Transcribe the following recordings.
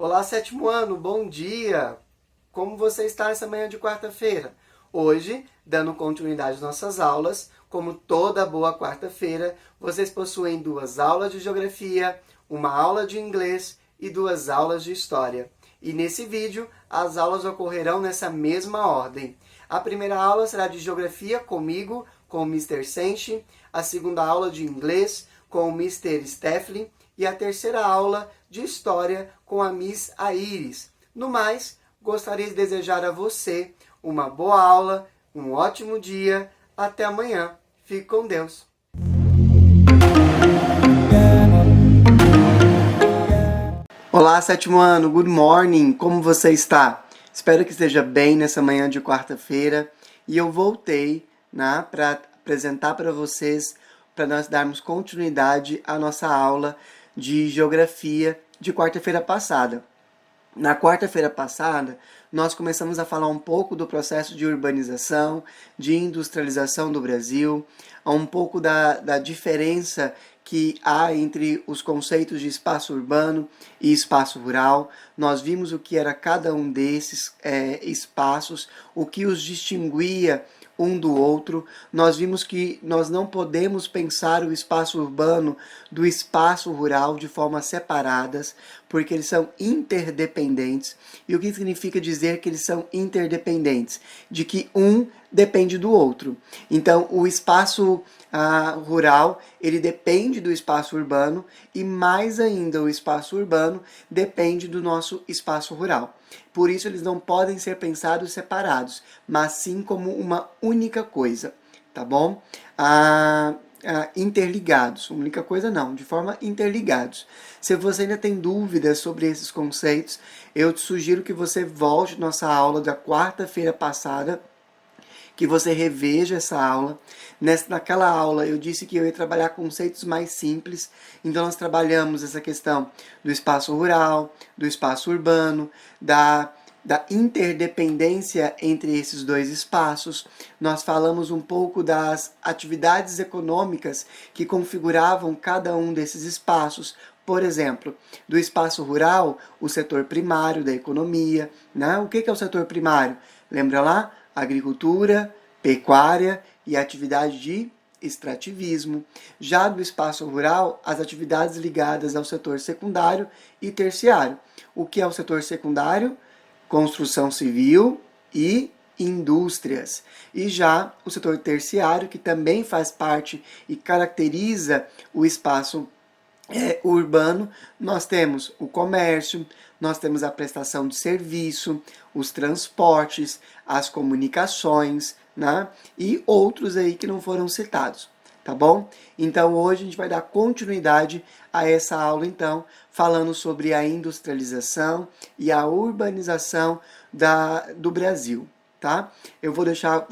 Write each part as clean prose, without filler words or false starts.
Olá, sétimo ano, bom dia! Como você está essa manhã de quarta-feira? Hoje, dando continuidade às nossas aulas, como toda boa quarta-feira, vocês possuem 2 aulas de geografia, uma aula de inglês e 2 aulas de história. E nesse vídeo, as aulas ocorrerão nessa mesma ordem. A primeira aula será de geografia comigo, com o Mr. Senshi, a segunda aula de inglês com o Mr. Stefflin e a terceira aula de história com a Miss Aires. No mais, gostaria de desejar a você uma boa aula, um ótimo dia, até amanhã. Fique com Deus. Olá, sétimo ano, good morning, como você está? Espero que esteja bem nessa manhã de quarta-feira e eu voltei para apresentar para vocês, para nós darmos continuidade à nossa aula de geografia de quarta-feira passada. Na quarta-feira passada, nós começamos a falar um pouco do processo de urbanização, de industrialização do Brasil, um pouco da diferença que há entre os conceitos de espaço urbano e espaço rural. Nós vimos o que era cada um desses espaços, o que os distinguia um do outro. Nós vimos que nós não podemos pensar o espaço urbano do espaço rural de formas separadas, porque eles são interdependentes. E o que significa dizer que eles são interdependentes? De que um depende do outro. Então, o espaço rural, ele depende do espaço urbano e mais ainda o espaço urbano depende do nosso espaço rural. Por isso eles não podem ser pensados separados, mas sim como uma única coisa, tá bom? Interligados, única coisa não, de forma interligados. Se você ainda tem dúvidas sobre esses conceitos, eu te sugiro que você volte à nossa aula da quarta-feira passada, que você reveja essa aula. Naquela aula eu disse que eu ia trabalhar conceitos mais simples, então nós trabalhamos essa questão do espaço rural, do espaço urbano, da interdependência entre esses dois espaços. Nós falamos um pouco das atividades econômicas que configuravam cada um desses espaços. Por exemplo, do espaço rural, o setor primário da economia, né? O que é o setor primário? Lembra lá? Agricultura, pecuária e atividade de extrativismo. Já do espaço rural, as atividades ligadas ao setor secundário e terciário. O que é o setor secundário? Construção civil e indústrias. E já o setor terciário, que também faz parte e caracteriza o espaço urbano, nós temos o comércio, nós temos a prestação de serviço, os transportes, as comunicações, né? E outros aí que não foram citados, tá bom? Então hoje a gente vai dar continuidade a essa aula, então, falando sobre a industrialização e a urbanização do Brasil. Tá? Eu vou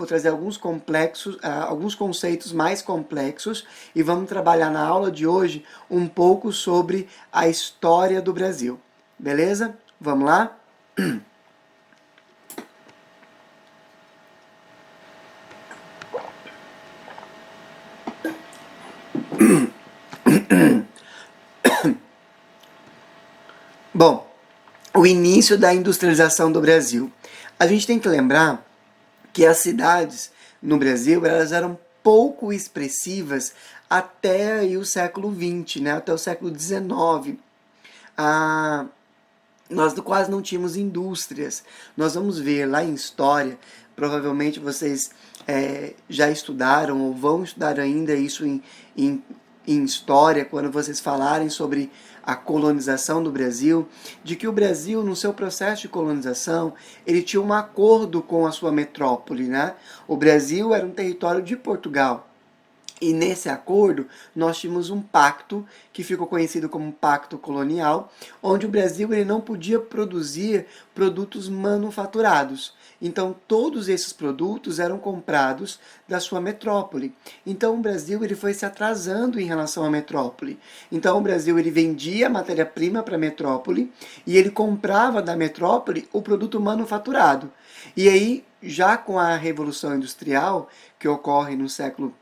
trazer alguns conceitos mais complexos e vamos trabalhar na aula de hoje um pouco sobre a história do Brasil. Beleza? Vamos lá? Bom, o início da industrialização do Brasil. A gente tem que lembrar que as cidades no Brasil elas eram pouco expressivas até aí o século XX, né? Até o século XIX. Nós quase não tínhamos indústrias. Nós vamos ver lá em história, provavelmente vocês já estudaram ou vão estudar ainda isso em história, quando vocês falarem sobre a colonização do Brasil, de que o Brasil, no seu processo de colonização, ele tinha um acordo com a sua metrópole, né? O Brasil era um território de Portugal. E nesse acordo, nós tínhamos um pacto, que ficou conhecido como Pacto Colonial, onde o Brasil ele não podia produzir produtos manufaturados. Então, todos esses produtos eram comprados da sua metrópole. Então, o Brasil ele foi se atrasando em relação à metrópole. Então, o Brasil ele vendia a matéria-prima para a metrópole e ele comprava da metrópole o produto manufaturado. E aí, já com a Revolução Industrial, que ocorre no século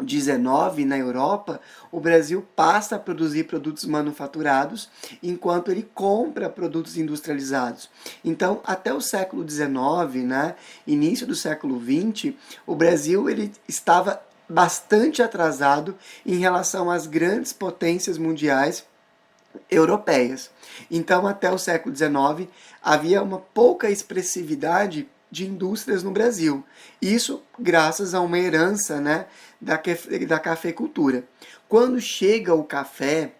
XIX na Europa, o Brasil passa a produzir produtos manufaturados, enquanto ele compra produtos industrializados. Então, até o século XIX, né, início do século XX, o Brasil ele estava bastante atrasado em relação às grandes potências mundiais europeias. Então, até o século XIX, havia uma pouca expressividade de indústrias no Brasil. Isso graças a uma herança, né, da cafeicultura. Quando chega o café,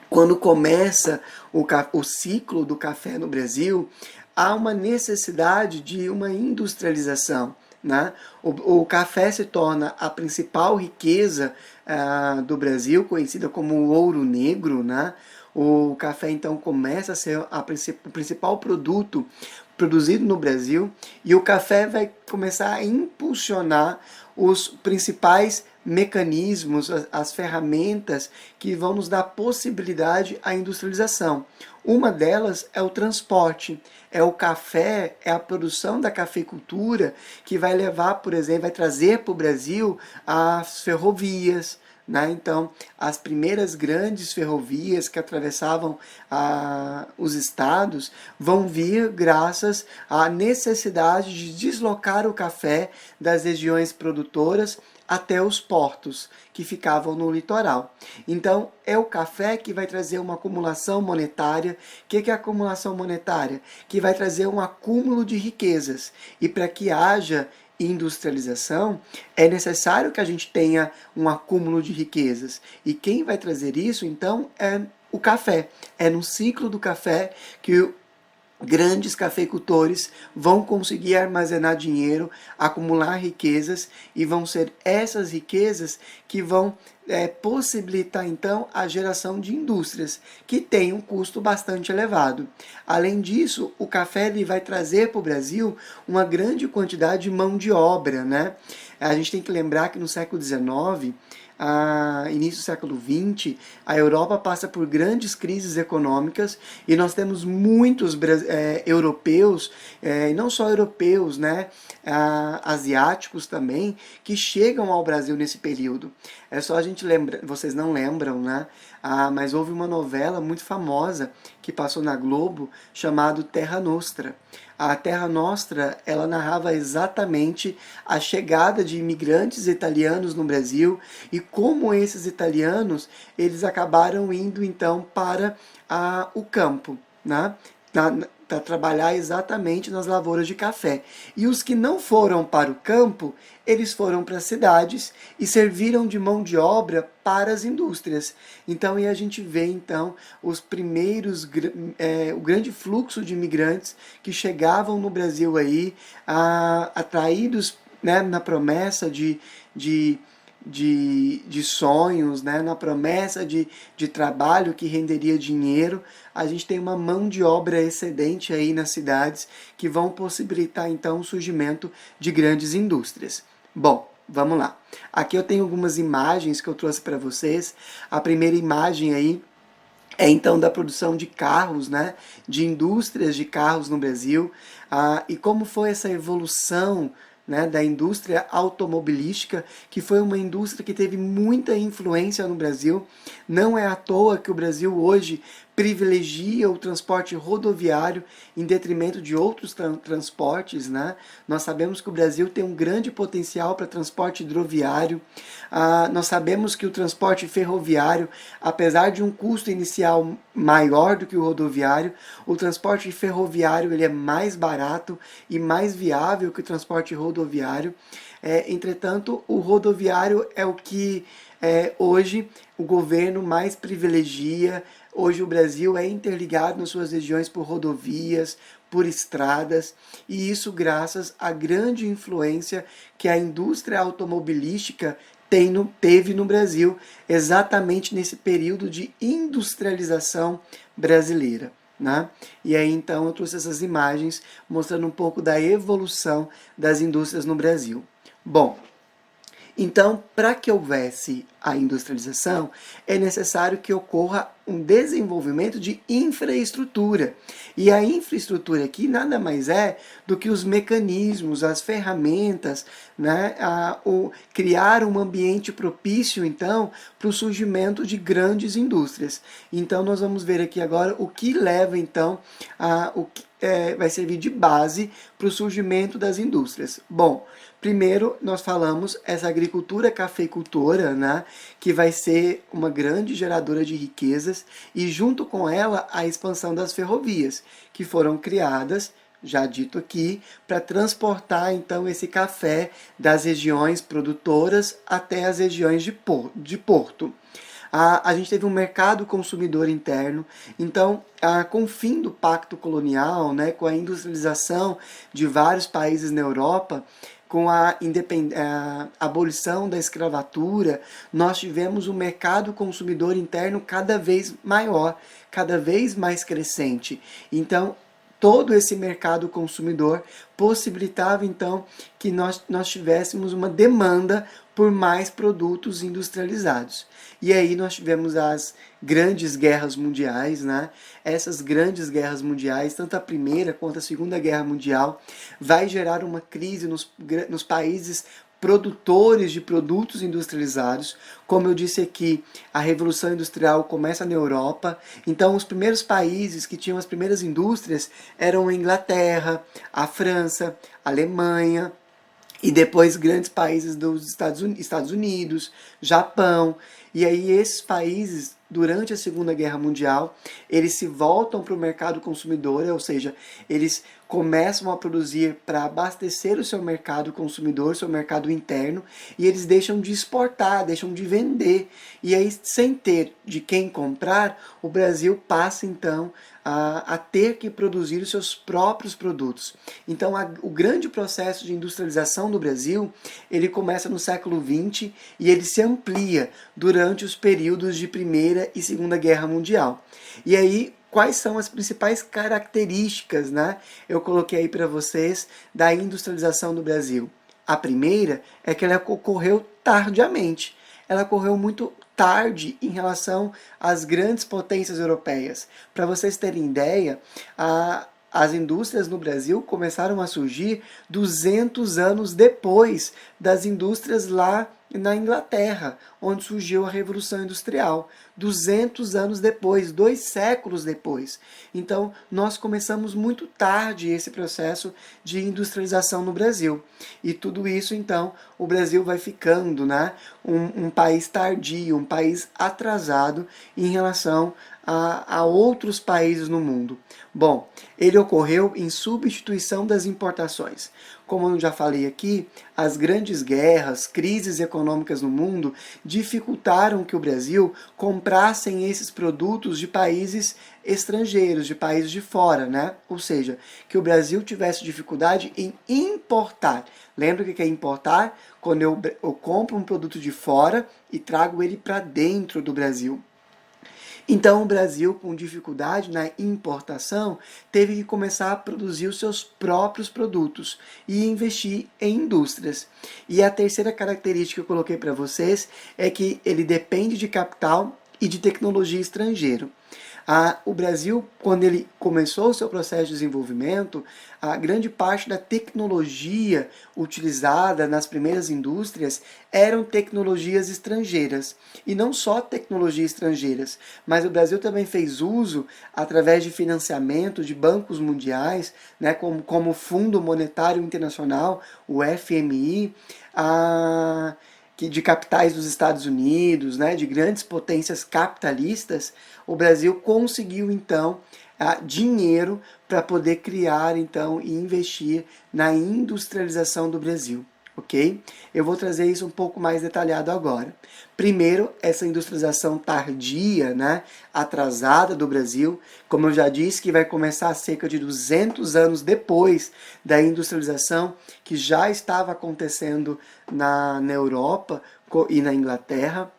quando começa o ciclo do café no Brasil, há uma necessidade de uma industrialização. Né? O café se torna a principal riqueza do Brasil, conhecida como o ouro negro. Né? O café então começa a ser o principal produto produzido no Brasil, e o café vai começar a impulsionar os principais mecanismos, as ferramentas que vão nos dar possibilidade à industrialização. Uma delas é o transporte, é o café, é a produção da cafeicultura que vai levar, por exemplo, vai trazer para o Brasil as ferrovias. Né? Então, as primeiras grandes ferrovias que atravessavam os estados vão vir graças à necessidade de deslocar o café das regiões produtoras até os portos que ficavam no litoral. Então, é o café que vai trazer uma acumulação monetária. O que é a acumulação monetária? Que vai trazer um acúmulo de riquezas. E para que haja industrialização, é necessário que a gente tenha um acúmulo de riquezas. E quem vai trazer isso, então, é o café. É no ciclo do café que grandes cafeicultores vão conseguir armazenar dinheiro, acumular riquezas, e vão ser essas riquezas que vão possibilitar então a geração de indústrias, que tem um custo bastante elevado. Além disso, o café ele vai trazer para o Brasil uma grande quantidade de mão de obra. Né? A gente tem que lembrar que no século XIX, início do século XX, a Europa passa por grandes crises econômicas, e nós temos muitos europeus, e não só europeus, né, asiáticos também, que chegam ao Brasil nesse período. É só a gente lembrar, vocês não lembram, né? Mas houve uma novela muito famosa que passou na Globo, chamado Terra Nostra. A Terra Nostra, ela narrava exatamente a chegada de imigrantes italianos no Brasil e como esses italianos eles acabaram indo então para o campo, né? Para trabalhar exatamente nas lavouras de café. E os que não foram para o campo, eles foram para as cidades e serviram de mão de obra para as indústrias. Então, aí a gente vê então os primeiros, o grande fluxo de imigrantes que chegavam no Brasil aí, atraídos, né, na promessa de sonhos, né? Na promessa de trabalho que renderia dinheiro. A gente tem uma mão de obra excedente aí nas cidades que vão possibilitar então o surgimento de grandes indústrias. Bom, vamos lá. Aqui eu tenho algumas imagens que eu trouxe para vocês. A primeira imagem aí é então da produção de carros, né? De indústrias de carros no Brasil, e como foi essa evolução, né, da indústria automobilística, que foi uma indústria que teve muita influência no Brasil. Não é à toa que o Brasil hoje privilegia o transporte rodoviário em detrimento de outros transportes. Né? Nós sabemos que o Brasil tem um grande potencial para transporte hidroviário. Nós sabemos que o transporte ferroviário, apesar de um custo inicial maior do que o rodoviário, o transporte ferroviário ele é mais barato e mais viável que o transporte rodoviário. Entretanto, o rodoviário é o que hoje o governo mais privilegia. Hoje o Brasil é interligado nas suas regiões por rodovias, por estradas, e isso graças à grande influência que a indústria automobilística teve no Brasil, exatamente nesse período de industrialização brasileira. Né? E aí então eu trouxe essas imagens mostrando um pouco da evolução das indústrias no Brasil. Bom, Então, para que houvesse a industrialização, é necessário que ocorra um desenvolvimento de infraestrutura. E a infraestrutura aqui nada mais é do que os mecanismos, as ferramentas, né, criar um ambiente propício, então, para o surgimento de grandes indústrias. Então, nós vamos ver aqui agora o que leva, então, vai servir de base para o surgimento das indústrias. Bom, primeiro nós falamos essa agricultura cafeicultora, né, que vai ser uma grande geradora de riquezas e junto com ela a expansão das ferrovias, que foram criadas, já dito aqui, para transportar então esse café das regiões produtoras até as regiões de porto. A gente teve um mercado consumidor interno, então, com o fim do pacto colonial, né, com a industrialização de vários países na Europa, com a abolição da escravatura, nós tivemos um mercado consumidor interno cada vez maior, cada vez mais crescente. Então, todo esse mercado consumidor possibilitava, então, que nós tivéssemos uma demanda por mais produtos industrializados. E aí nós tivemos as grandes guerras mundiais, né? Essas grandes guerras mundiais, tanto a Primeira quanto a Segunda Guerra Mundial, vai gerar uma crise nos países produtores de produtos industrializados. Como eu disse aqui, a Revolução Industrial começa na Europa. Então, os primeiros países que tinham as primeiras indústrias eram a Inglaterra, a França, a Alemanha, e depois grandes países dos Estados Unidos, Japão. E aí esses países, durante a Segunda Guerra Mundial, eles se voltam para o mercado consumidor, ou seja, eles começam a produzir para abastecer o seu mercado consumidor, seu mercado interno, e eles deixam de exportar, deixam de vender. E aí, sem ter de quem comprar, o Brasil passa então a ter que produzir os seus próprios produtos. Então, o grande processo de industrialização do Brasil, ele começa no século XX e ele se amplia durante os períodos de Primeira e Segunda Guerra Mundial. E aí, quais são as principais características, né? Eu coloquei aí para vocês da industrialização do Brasil. A primeira é que ela ocorreu tardiamente. Ela ocorreu muito tarde em relação às grandes potências europeias. Para vocês terem ideia, as indústrias no Brasil começaram a surgir 200 anos depois das indústrias lá na Inglaterra, onde surgiu a Revolução Industrial. 200 anos depois, 2 séculos depois. Então, nós começamos muito tarde esse processo de industrialização no Brasil. E tudo isso, então, o Brasil vai ficando, né, um país tardio, um país atrasado em relação a outros países no mundo. Bom, ele ocorreu em substituição das importações. Como eu já falei aqui, as grandes guerras, crises econômicas no mundo dificultaram que o Brasil comprassem esses produtos de países estrangeiros, de países de fora, né? Ou seja, que o Brasil tivesse dificuldade em importar. Lembra o que é importar? Quando eu compro um produto de fora e trago ele para dentro do Brasil. Então o Brasil, com dificuldade na importação, teve que começar a produzir os seus próprios produtos e investir em indústrias. E a terceira característica que eu coloquei para vocês é que ele depende de capital e de tecnologia estrangeiro. O Brasil, quando ele começou o seu processo de desenvolvimento, a grande parte da tecnologia utilizada nas primeiras indústrias eram tecnologias estrangeiras. E não só tecnologias estrangeiras, mas o Brasil também fez uso, através de financiamento de bancos mundiais, né, como o Fundo Monetário Internacional, o FMI, de capitais dos Estados Unidos, né, de grandes potências capitalistas, o Brasil conseguiu, então, dinheiro para poder criar, então, e investir na industrialização do Brasil. Ok? Eu vou trazer isso um pouco mais detalhado agora. Primeiro, essa industrialização tardia, né, atrasada do Brasil, como eu já disse, que vai começar cerca de 200 anos depois da industrialização que já estava acontecendo na Europa e na Inglaterra.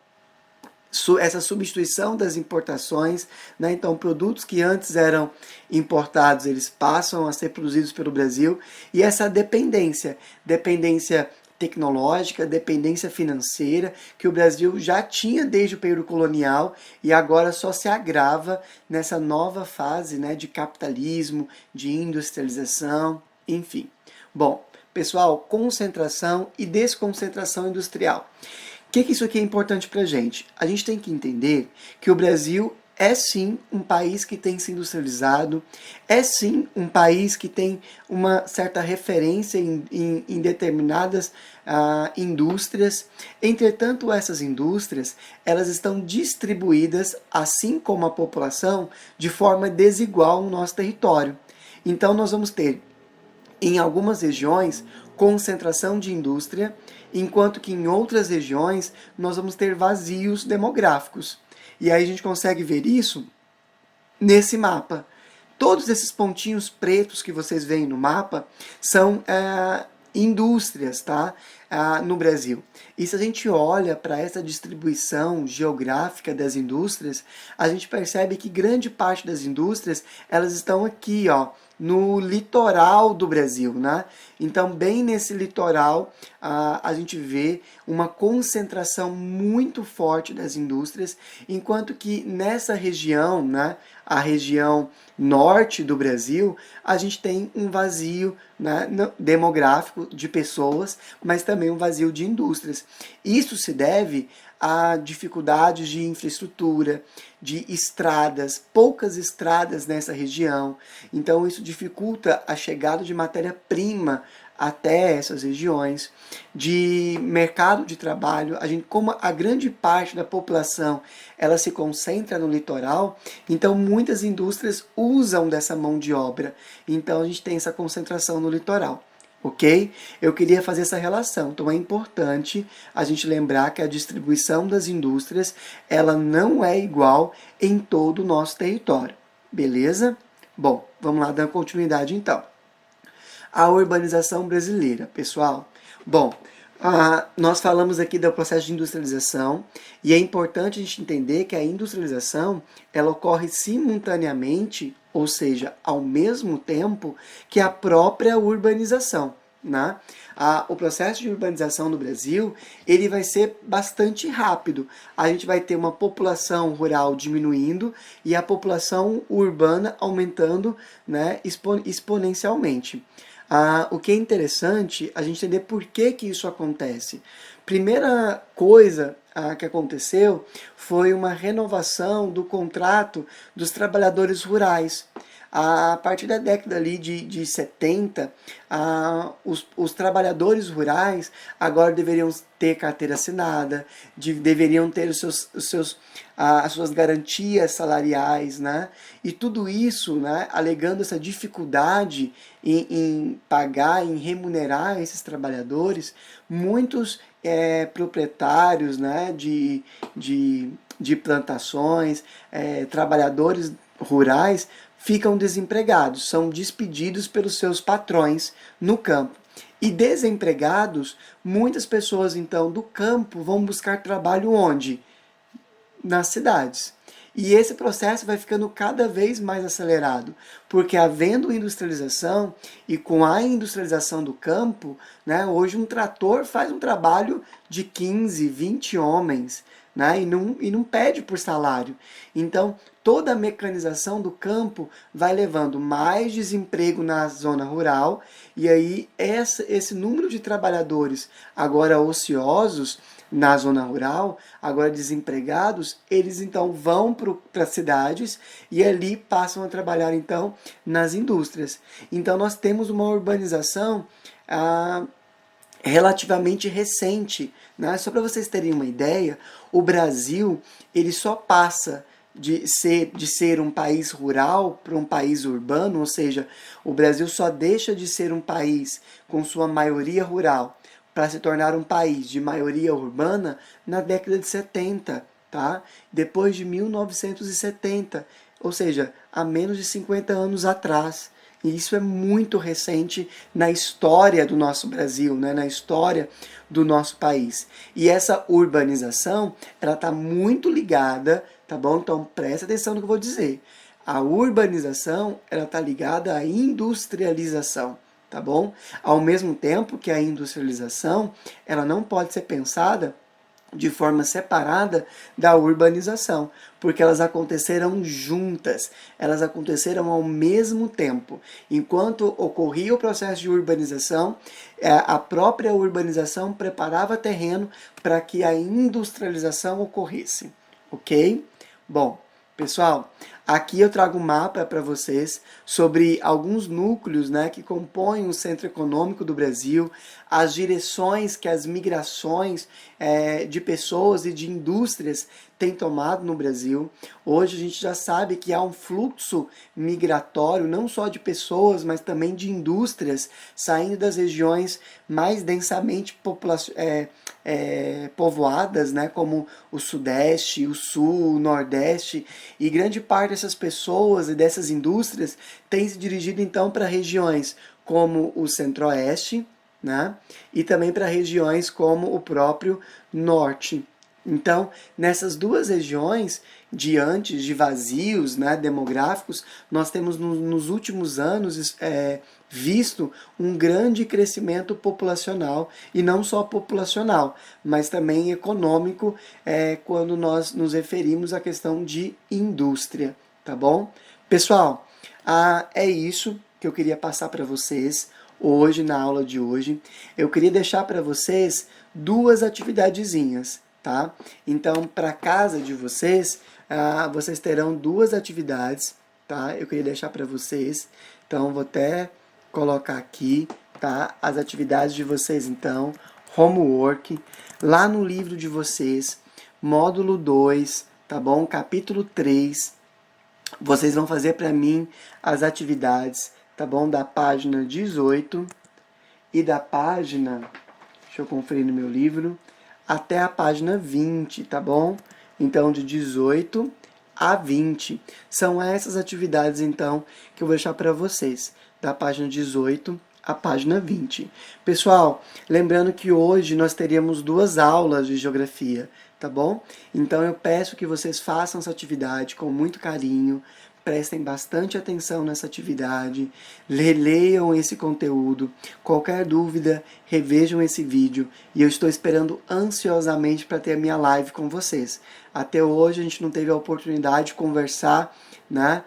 Essa substituição das importações, né? Então produtos que antes eram importados, eles passam a ser produzidos pelo Brasil, e essa dependência tecnológica, dependência financeira, que o Brasil já tinha desde o período colonial e agora só se agrava nessa nova fase, né, de capitalismo, de industrialização, enfim. Bom, pessoal, concentração e desconcentração industrial. O que isso aqui é importante para a gente? A gente tem que entender que o Brasil é sim um país que tem se industrializado, é sim um país que tem uma certa referência em determinadas indústrias. Entretanto, essas indústrias elas estão distribuídas, assim como a população, de forma desigual no nosso território. Então, nós vamos ter em algumas regiões concentração de indústria, enquanto que em outras regiões nós vamos ter vazios demográficos. E aí a gente consegue ver isso nesse mapa. Todos esses pontinhos pretos que vocês veem no mapa são indústrias, tá? No Brasil. E se a gente olha para essa distribuição geográfica das indústrias, a gente percebe que grande parte das indústrias elas estão aqui, ó, no litoral do Brasil, né? Então, bem nesse litoral, a gente vê uma concentração muito forte das indústrias, enquanto que nessa região, né, a região norte do Brasil, a gente tem um vazio, né, demográfico de pessoas, mas também um vazio de indústrias. Isso se deve a dificuldades de infraestrutura, de estradas, poucas estradas nessa região. Então isso dificulta a chegada de matéria-prima até essas regiões, de mercado de trabalho. Como a grande parte da população ela se concentra no litoral, então muitas indústrias usam dessa mão de obra. Então a gente tem essa concentração no litoral. Ok? Eu queria fazer essa relação. Então é importante a gente lembrar que a distribuição das indústrias ela não é igual em todo o nosso território. Beleza? Bom, vamos lá dar continuidade então. A urbanização brasileira, pessoal. Bom, nós falamos aqui do processo de industrialização e é importante a gente entender que a industrialização ela ocorre simultaneamente, ou seja, ao mesmo tempo que a própria urbanização. Né? O processo de urbanização no Brasil ele vai ser bastante rápido. A gente vai ter uma população rural diminuindo e a população urbana aumentando, né, exponencialmente. O que é interessante a gente entender por que isso acontece. Primeira coisa que aconteceu foi uma renovação do contrato dos trabalhadores rurais. A partir da década ali de 70, os trabalhadores rurais agora deveriam ter carteira assinada, deveriam ter as suas garantias salariais, né? E tudo isso, né, alegando essa dificuldade em pagar, em remunerar esses trabalhadores, muitos proprietários, né, de plantações, trabalhadores rurais, ficam desempregados, são despedidos pelos seus patrões no campo. E desempregados, muitas pessoas então do campo vão buscar trabalho onde? Nas cidades. E esse processo vai ficando cada vez mais acelerado, porque havendo industrialização e com a industrialização do campo, né, hoje um trator faz um trabalho de 15, 20 homens, né, e não pede por salário. Então, toda a mecanização do campo vai levando mais desemprego na zona rural, e aí esse número de trabalhadores agora ociosos na zona rural, agora desempregados, eles então vão para as cidades e ali passam a trabalhar então nas indústrias. Então nós temos uma urbanização relativamente recente, né? Só para vocês terem uma ideia, o Brasil ele só passa de ser um país rural para um país urbano, ou seja, o Brasil só deixa de ser um país com sua maioria rural para se tornar um país de maioria urbana na década de 70, tá? Depois de 1970, ou seja, há menos de 50 anos atrás. E isso é muito recente na história do nosso Brasil, né? Na história do nosso país. E essa urbanização, ela está muito ligada, tá bom? Então presta atenção no que eu vou dizer. A urbanização, ela está ligada à industrialização. tá bom? Ao mesmo tempo que a industrialização, ela não pode ser pensada de forma separada da urbanização, porque elas aconteceram juntas, elas aconteceram ao mesmo tempo. Enquanto ocorria o processo de urbanização, a própria urbanização preparava terreno para que a industrialização ocorresse, ok? Bom, pessoal, aqui eu trago um mapa para vocês sobre alguns núcleos, né, que compõem o centro econômico do Brasil, as direções que as migrações de pessoas e de indústrias têm tomado no Brasil. Hoje a gente já sabe que há um fluxo migratório, não só de pessoas, mas também de indústrias, saindo das regiões mais densamente povoadas, né, como o Sudeste, o Sul, o Nordeste, e grande parte dessas pessoas e dessas indústrias tem se dirigido então para regiões como o Centro-Oeste, né, e também para regiões como o próprio Norte. Então, nessas duas regiões, diante de vazios, né, demográficos, nós temos nos últimos anos visto um grande crescimento populacional, e não só populacional, mas também econômico, quando nós nos referimos à questão de indústria, tá bom? Pessoal, é isso que eu queria passar para vocês hoje, na aula de hoje. Eu queria deixar para vocês duas atividadezinhas, tá? Então, para casa de vocês, vocês terão duas atividades, tá? Eu queria deixar para vocês. Então, vou até colocar aqui, tá? As atividades de vocês, então, homework, lá no livro de vocês, módulo 2, tá bom? Capítulo 3. Vocês vão fazer para mim as atividades, tá bom? Da página 18 e da página, deixa eu conferir no meu livro, até a página 20, tá bom? Então, de 18 a 20. São essas atividades, então, que eu vou deixar para vocês, da página 18 à página 20. Pessoal, lembrando que hoje nós teríamos duas aulas de geografia, tá bom? Então, eu peço que vocês façam essa atividade com muito carinho, prestem bastante atenção nessa atividade, releiam esse conteúdo. Qualquer dúvida, revejam esse vídeo, e eu estou esperando ansiosamente para ter a minha live com vocês. Até hoje a gente não teve a oportunidade de conversar, né,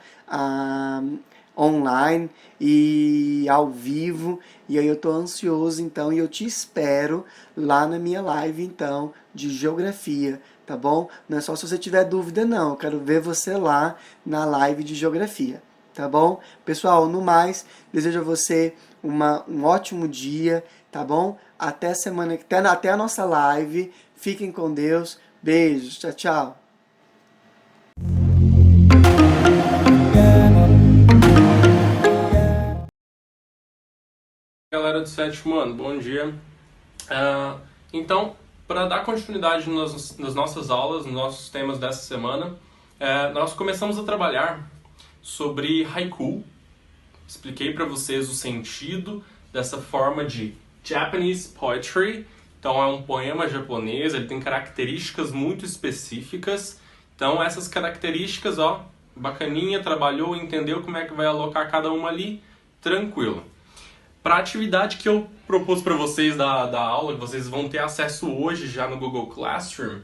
online e ao vivo, e aí eu estou ansioso então, e eu te espero lá na minha live então de geografia, tá bom? Não é só se você tiver dúvida não, eu quero ver você lá na live de geografia, tá bom? Pessoal, no mais, desejo a você um ótimo dia, tá bom? Até semana, até a nossa live, fiquem com Deus, beijos, tchau, tchau. Galera do sétimo ano, bom dia. Então, para dar continuidade nas nossas aulas, nos nossos temas dessa semana, nós começamos a trabalhar sobre haiku. Expliquei para vocês o sentido dessa forma de Japanese poetry. Então, é um poema japonês, ele tem características muito específicas. Então, essas características, ó, bacaninha, trabalhou, entendeu como é que vai alocar cada uma ali, tranquilo. Para a atividade que eu propus para vocês da aula, que vocês vão ter acesso hoje já no Google Classroom,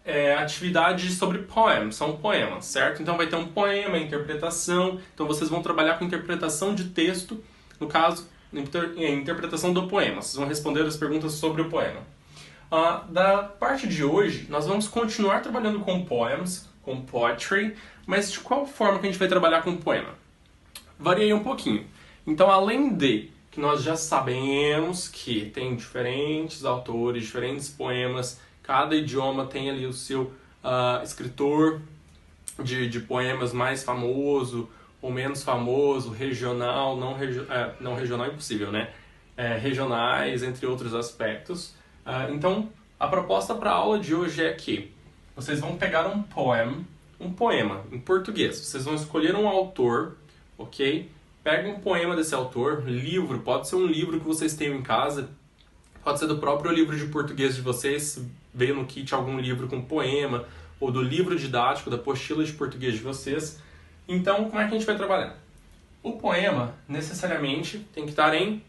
é atividade sobre poems, são poemas, certo? Então vai ter um poema, interpretação, então vocês vão trabalhar com interpretação de texto, no caso, interpretação do poema. Vocês vão responder as perguntas sobre o poema. Da parte de hoje, nós vamos continuar trabalhando com poems, com poetry, mas de qual forma que a gente vai trabalhar com poema? Variei um pouquinho. Então, além de que nós já sabemos que tem diferentes autores, diferentes poemas, cada idioma tem ali o seu escritor de poemas mais famoso ou menos famoso, regional, não regional é impossível, né? Regionais, entre outros aspectos. Então, a proposta para a aula de hoje é que vocês vão pegar um poema em português. Vocês vão escolher um autor, ok? Pega um poema desse autor, livro, pode ser um livro que vocês tenham em casa, pode ser do próprio livro de português de vocês, veio no kit algum livro com poema, ou do livro didático, da apostila de português de vocês. Então, como é que a gente vai trabalhar? O poema, necessariamente, tem que estar em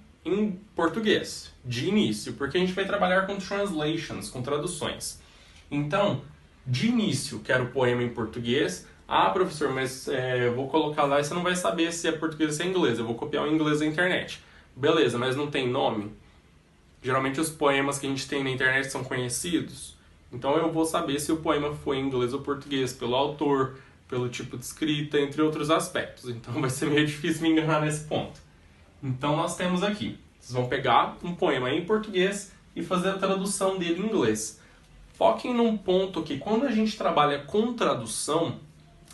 português, de início, porque a gente vai trabalhar com translations, com traduções. Então, de início, quero o poema em português. Ah, professor, mas eu vou colocar lá e você não vai saber se é português ou se é inglês. Eu vou copiar o inglês da internet. Beleza, mas não tem nome? Geralmente os poemas que a gente tem na internet são conhecidos. Então eu vou saber se o poema foi em inglês ou português pelo autor, pelo tipo de escrita, entre outros aspectos. Então vai ser meio difícil me enganar nesse ponto. Então nós temos aqui, vocês vão pegar um poema em português e fazer a tradução dele em inglês. Foquem num ponto que quando a gente trabalha com tradução,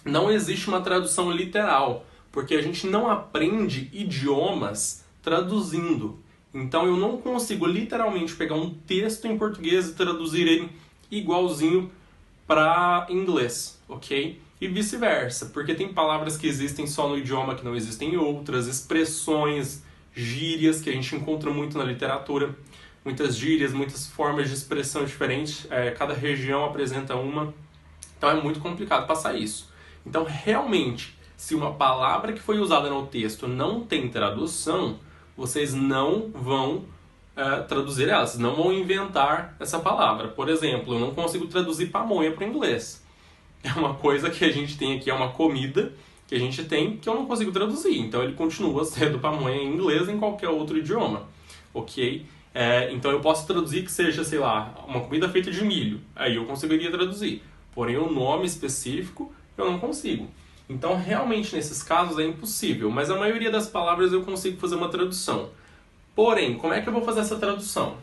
não existe uma tradução literal, porque a gente não aprende idiomas traduzindo. Então eu não consigo literalmente pegar um texto em português e traduzir ele igualzinho para inglês, ok? E vice-versa, porque tem palavras que existem só no idioma que não existem em outras, expressões, gírias que a gente encontra muito na literatura, muitas gírias, muitas formas de expressão diferentes, cada região apresenta uma, então é muito complicado passar isso. Então realmente, se uma palavra que foi usada no texto não tem tradução, vocês não vão traduzir ela, vocês não vão inventar essa palavra. Por exemplo, eu não consigo traduzir pamonha para o inglês. É uma coisa que a gente tem aqui, é uma comida que a gente tem que eu não consigo traduzir. Então ele continua sendo pamonha em inglês em qualquer outro idioma, ok? Então eu posso traduzir que seja, sei lá, uma comida feita de milho. Aí eu conseguiria traduzir. Porém o nome específico eu não consigo. Então realmente nesses casos é impossível, mas a maioria das palavras eu consigo fazer uma tradução. Porém, como é que eu vou fazer essa tradução?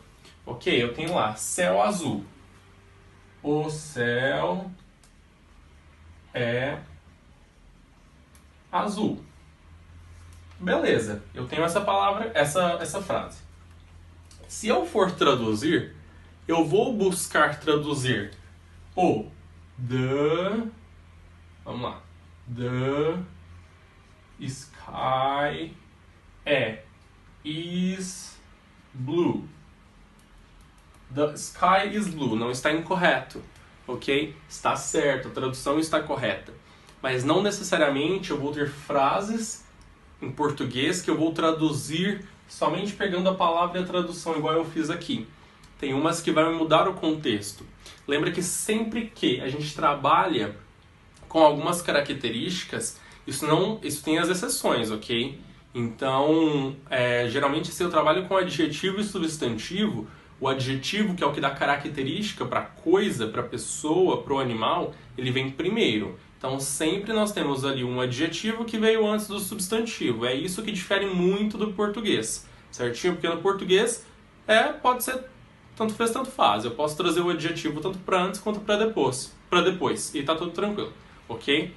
Ok, eu tenho lá, céu azul. O céu é azul. Beleza, eu tenho essa palavra, essa frase. Se eu for traduzir, eu vou buscar traduzir o the, vamos lá, the sky is blue. The sky is blue, não está incorreto, ok? Está certo, a tradução está correta. Mas não necessariamente eu vou ter frases em português que eu vou traduzir somente pegando a palavra e a tradução, igual eu fiz aqui. Tem umas que vai mudar o contexto. Lembra que sempre que a gente trabalha com algumas características, isso tem as exceções, ok? Então, geralmente se eu trabalho com adjetivo e substantivo, o adjetivo, que é o que dá característica para a coisa, para a pessoa, para o animal, ele vem primeiro. Então sempre nós temos ali um adjetivo que veio antes do substantivo. É isso que difere muito do português, certinho? Porque no português pode ser tanto fez, tanto faz. Eu posso trazer o adjetivo tanto para antes quanto para depois. E tá tudo tranquilo, ok?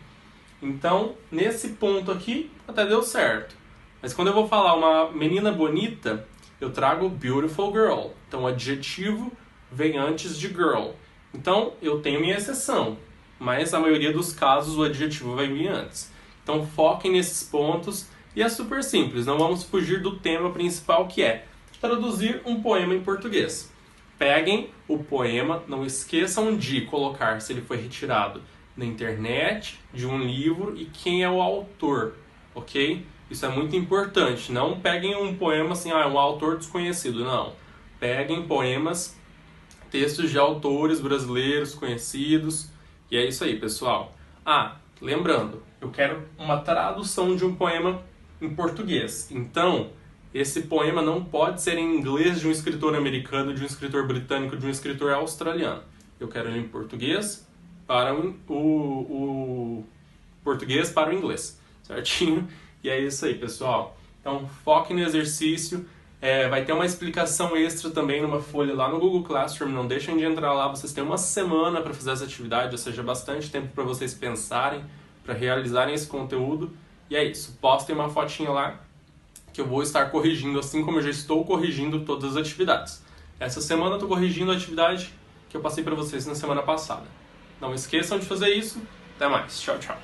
Então, nesse ponto aqui, até deu certo. Mas quando eu vou falar uma menina bonita, eu trago beautiful girl. Então, o adjetivo vem antes de girl. Então, eu tenho minha exceção. Mas, a maioria dos casos, o adjetivo vai vir antes. Então, foquem nesses pontos. E é super simples. Não vamos fugir do tema principal, que é traduzir um poema em português. Peguem o poema, não esqueçam de colocar se ele foi retirado na internet, de um livro e quem é o autor, ok? Isso é muito importante. Não peguem um poema assim, um autor desconhecido, não. Peguem poemas, textos de autores brasileiros conhecidos, e é isso aí, pessoal. Lembrando, eu quero uma tradução de um poema em português. Então, esse poema não pode ser em inglês de um escritor americano, de um escritor britânico, de um escritor australiano. Eu quero ele em português para o português para o inglês, certinho? E é isso aí, pessoal. Então, foque no exercício. Vai ter uma explicação extra também numa folha lá no Google Classroom. Não deixem de entrar lá. Vocês têm uma semana para fazer essa atividade, ou seja, bastante tempo para vocês pensarem, para realizarem esse conteúdo. E é isso. Postem uma fotinha lá que eu vou estar corrigindo, assim como eu já estou corrigindo todas as atividades. Essa semana eu estou corrigindo a atividade que eu passei para vocês na semana passada. Não esqueçam de fazer isso. Até mais. Tchau, tchau.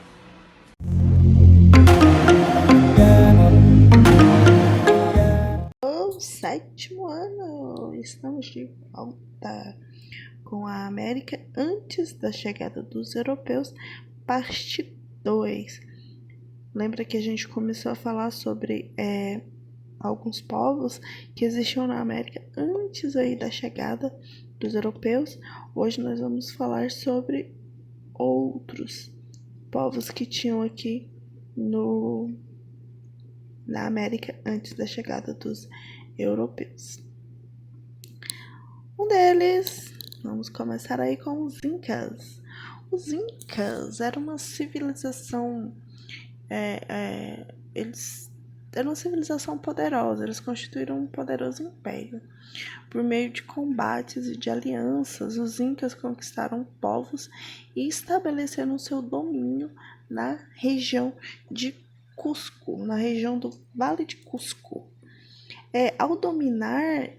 Sétimo ano, estamos de volta com a América antes da chegada dos europeus, parte 2. Lembra que a gente começou a falar sobre alguns povos que existiam na América antes aí da chegada dos europeus? Hoje nós vamos falar sobre outros povos que tinham aqui na América antes da chegada dos europeus. Um deles, vamos começar aí com os Incas. Os Incas eram uma civilização, eles eram uma civilização poderosa, eles constituíram um poderoso império. Por meio de combates e de alianças, os Incas conquistaram povos e estabeleceram seu domínio na região de Cusco, na região do Vale de Cusco. Ao dominar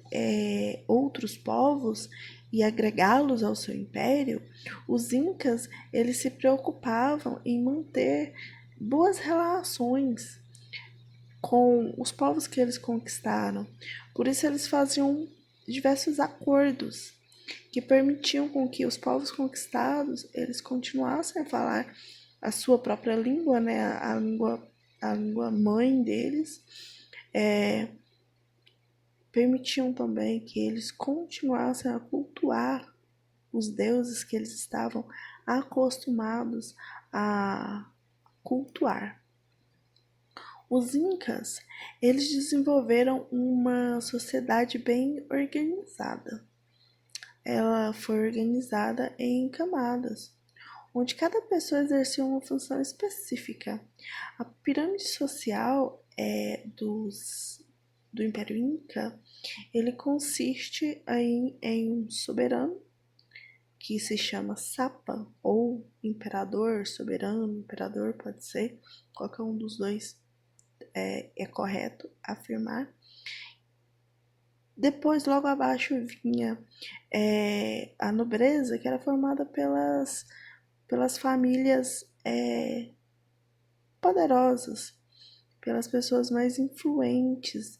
outros povos e agregá-los ao seu império, os Incas eles se preocupavam em manter boas relações com os povos que eles conquistaram. Por isso eles faziam diversos acordos que permitiam com que os povos conquistados eles continuassem a falar a sua própria língua, né, a língua mãe deles. Permitiam também que eles continuassem a cultuar os deuses que eles estavam acostumados a cultuar. Os Incas, eles desenvolveram uma sociedade bem organizada. Ela foi organizada em camadas, onde cada pessoa exercia uma função específica. A pirâmide social do Império Inca, ele consiste em um soberano, que se chama Sapa, ou imperador, soberano, imperador, pode ser, qualquer um dos dois é correto afirmar. Depois, logo abaixo, vinha a nobreza, que era formada pelas famílias poderosas, pelas pessoas mais influentes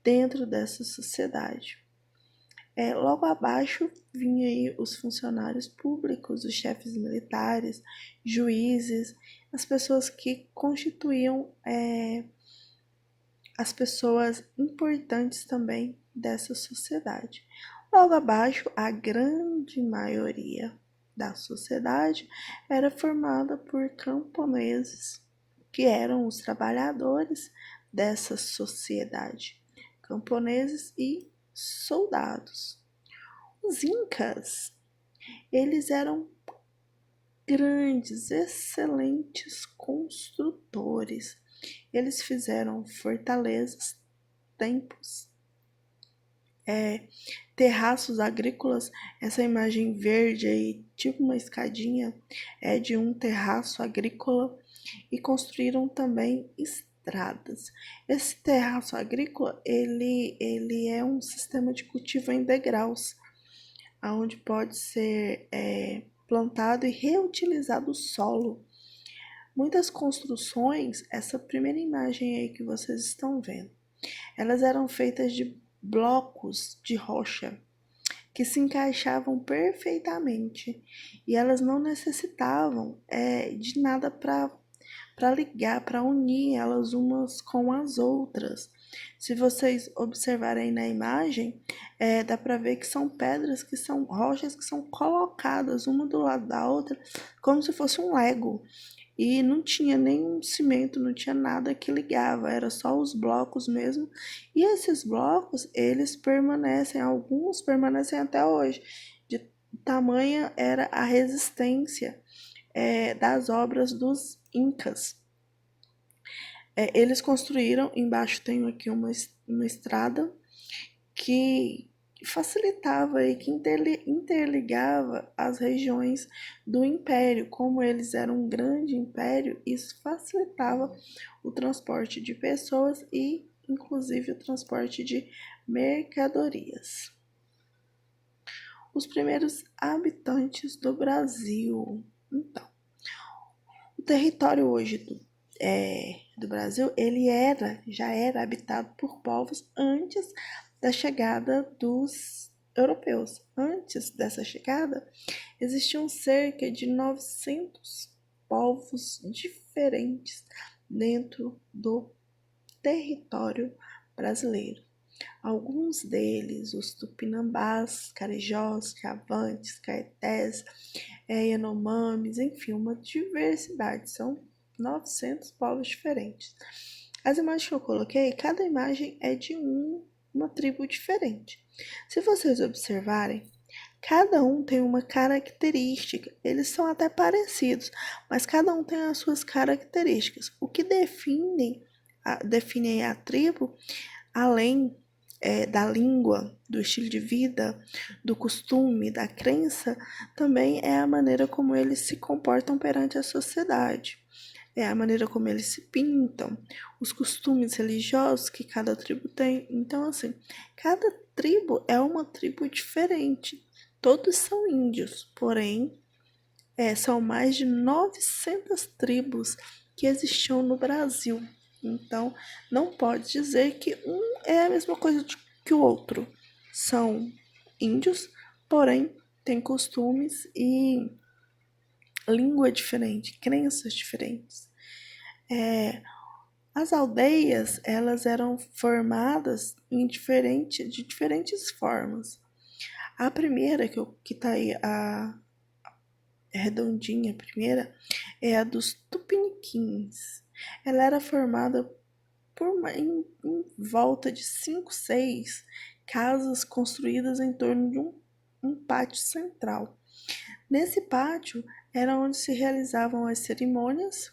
dentro dessa sociedade. Logo abaixo vinha aí os funcionários públicos, os chefes militares, juízes, as pessoas que constituíam as pessoas importantes também dessa sociedade. Logo abaixo, a grande maioria da sociedade era formada por camponeses, que eram os trabalhadores dessa sociedade, camponeses e soldados. Os Incas, eles eram grandes, excelentes construtores. Eles fizeram fortalezas, templos, terraços agrícolas. Essa imagem verde aí, tipo uma escadinha, é de um terraço agrícola, e construíram também estradas. Esse terraço agrícola, ele é um sistema de cultivo em degraus, onde pode ser plantado e reutilizado o solo. Muitas construções, essa primeira imagem aí que vocês estão vendo, elas eram feitas de blocos de rocha que se encaixavam perfeitamente, e elas não necessitavam de nada para ligar, para unir elas umas com as outras. Se vocês observarem na imagem, dá para ver que são pedras, que são rochas que são colocadas uma do lado da outra, como se fosse um Lego. E não tinha nenhum cimento, não tinha nada que ligava, era só os blocos mesmo. E esses blocos, eles permanecem, alguns permanecem até hoje. De tamanha era a resistência das obras dos Incas. Eles construíram, embaixo tem aqui uma estrada que facilitava e que interligava as regiões do império. Como eles eram um grande império, isso facilitava o transporte de pessoas e inclusive o transporte de mercadorias. Os primeiros habitantes do Brasil. Então, o território hoje do Brasil, ele já era habitado por povos antes da chegada dos europeus. Antes dessa chegada, existiam cerca de 900 povos diferentes dentro do território brasileiro. Alguns deles, os Tupinambás, Carijós, Chavantes, Caetés, Yanomamis, enfim, uma diversidade, são 900 povos diferentes. As imagens que eu coloquei, cada imagem é de uma tribo diferente. Se vocês observarem, cada um tem uma característica, eles são até parecidos, mas cada um tem as suas características. O que define a tribo, além da língua, do estilo de vida, do costume, da crença, também é a maneira como eles se comportam perante a sociedade. É a maneira como eles se pintam, os costumes religiosos que cada tribo tem. Então, assim, cada tribo é uma tribo diferente. Todos são índios, porém, são mais de 900 tribos que existiam no Brasil. Então, não pode dizer que um é a mesma coisa que o outro. São índios, porém, têm costumes e língua diferente, crenças diferentes. As aldeias, elas eram formadas de diferentes formas. A primeira, que tá aí, a redondinha, a primeira, é a dos tupiniquins. Ela era formada em volta de 5, 6 casas construídas em torno de um pátio central. Nesse pátio era onde se realizavam as cerimônias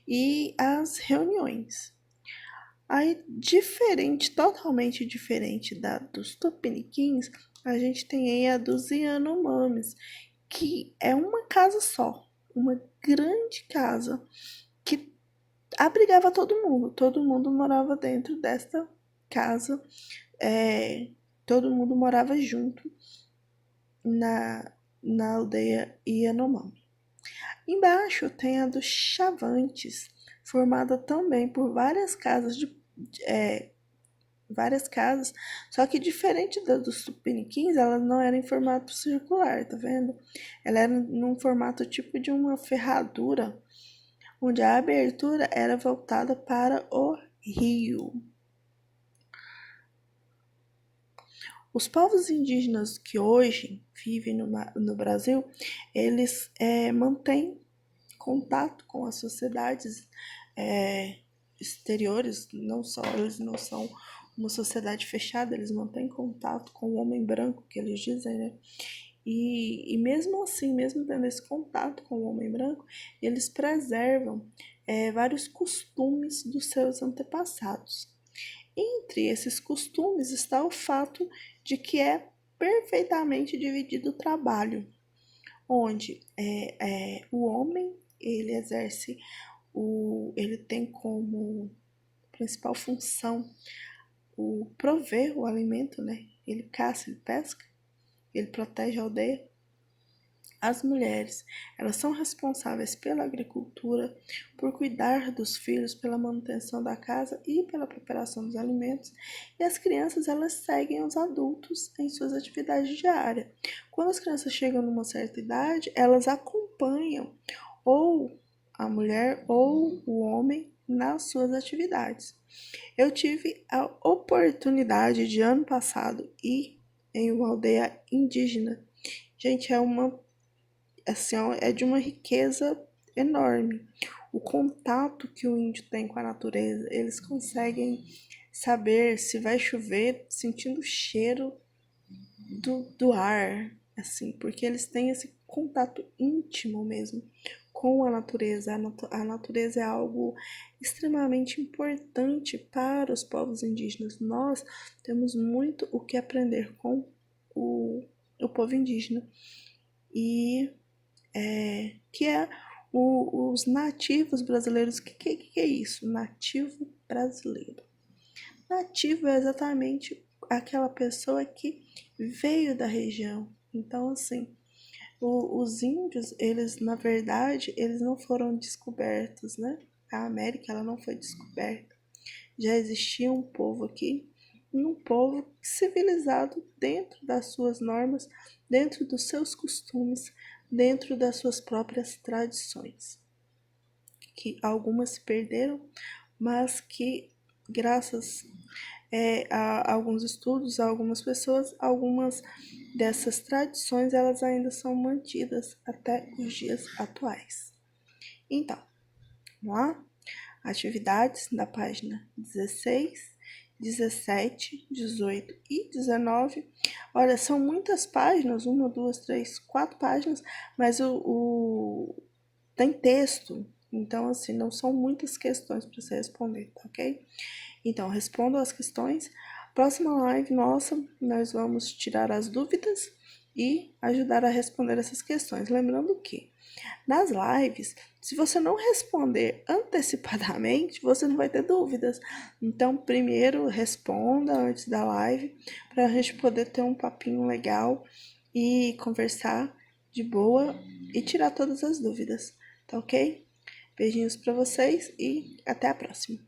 e as reuniões. Aí, totalmente diferente dos tupiniquins, a gente tem aí a dos Yanomamis, que é uma casa só, uma grande casa que abrigava todo mundo morava dentro desta casa, todo mundo morava junto na aldeia Yanomami. Embaixo tem a dos Chavantes, formada também por várias casas só que diferente da dos tupiniquins, ela não era em formato circular, tá vendo? Ela era num formato tipo de uma ferradura, onde a abertura era voltada para o rio. Os povos indígenas que hoje vivem no Brasil, eles mantêm contato com as sociedades exteriores, eles não são uma sociedade fechada, eles mantêm contato com o homem branco, que eles dizem, né? E mesmo assim, mesmo tendo esse contato com o homem branco, eles preservam vários costumes dos seus antepassados. Entre esses costumes está o fato de que é perfeitamente dividido o trabalho, onde o homem ele exerce ele tem como principal função o prover o alimento, né? Ele caça, ele pesca, ele protege a aldeia. As mulheres, elas são responsáveis pela agricultura, por cuidar dos filhos, pela manutenção da casa e pela preparação dos alimentos. E as crianças, elas seguem os adultos em suas atividades diárias. Quando as crianças chegam numa certa idade, elas acompanham ou a mulher ou o homem nas suas atividades. Eu tive a oportunidade de ano passado ir em uma aldeia indígena. Gente, é de uma riqueza enorme. O contato que o índio tem com a natureza, eles conseguem saber se vai chover sentindo o cheiro do ar, assim, porque eles têm esse contato íntimo mesmo com a natureza. A natureza é algo extremamente importante para os povos indígenas. Nós temos muito o que aprender com o povo indígena. E que é os nativos brasileiros. O que é isso? Nativo brasileiro. Nativo é exatamente aquela pessoa que veio da região. Então, assim, os índios, eles, na verdade, eles não foram descobertos, né? A América, ela não foi descoberta. Já existia um povo aqui, um povo civilizado dentro das suas normas, dentro dos seus costumes, dentro das suas próprias tradições. O que algumas se perderam, mas que graças a alguns estudos, a algumas pessoas, algumas dessas tradições elas ainda são mantidas até os dias atuais. Então, vamos lá? Atividades da página 16, 17, 18 e 19. Olha, são muitas páginas, 1, 2, 3, 4 páginas, mas tem texto, então assim, não são muitas questões para você responder, tá ok? Então, respondam as questões. Próxima live nossa, nós vamos tirar as dúvidas e ajudar a responder essas questões. Lembrando que nas lives, se você não responder antecipadamente, você não vai ter dúvidas. Então, primeiro responda antes da live, para a gente poder ter um papinho legal e conversar de boa e tirar todas as dúvidas, tá ok? Beijinhos para vocês e até a próxima.